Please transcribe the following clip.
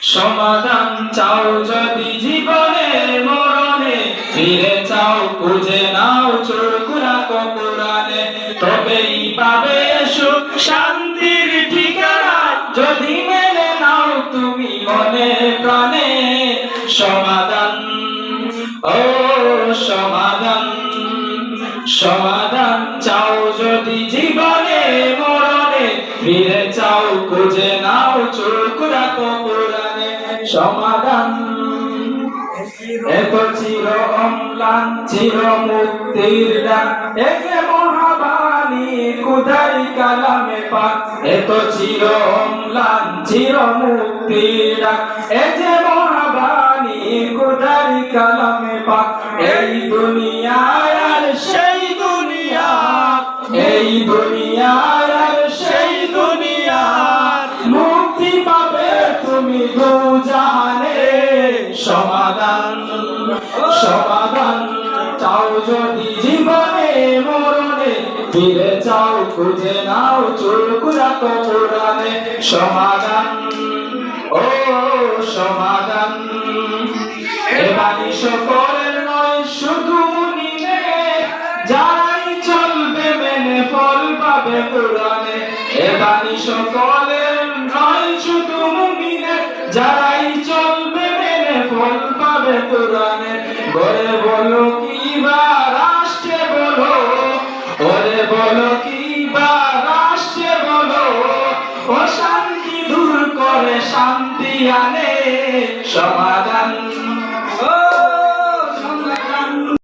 সমাধান চাও যদি জীবনে মরণে, ফিরে চাও খুঁজে নাও চোখ রাখো কোরআনে, তবেই পাবে সুখ শান্তির ঠিকানা, যদি মেনে নাও তুমি মনে প্রাণে। সমাধান, ও সমাধান, সমাধান চাও যদি জীবনে মরণে, ফিরে চাও খুঁজে নাও চোখ রাখো কোরআনে। সমাধান এত চির অম্লান চির মুক্তির ডাক, একে মহাবাণী খুদাই কালামে পাক। এত চির অম্লান চির মুক্তির ডাক, একে মহাবাণী খুদাই কালামে পাক। এই দুনিয়ায় আর সেই দুনিয়া, এই দুনিয়ায় আর সেই দুনিয়া, মুক্তি পাবে তুমি দু জাহানে। সমাধান, সমাধান চাও যদি জীবনে মরণে, ফিরে চাও খুঁজে নাও চোখ রাখো কোরআনে। সমাধান, ও সমাধান, এ বাণী সকলের নয় শুধু মুমিনের, যারাই চলবে মেনে ফল পাবে কোরআনে। এ বাণী সকলের নয় শুধু মুমিনের, যারাই চলবে মেনে ফল পাবে কোরআনে। ঘরে বলো কি বা রাষ্ট্রে বলো, ওরে বলো কি বা রাষ্ট্রে বলো, অশান্তি দূর করে শান্তি আনে। সমাধান।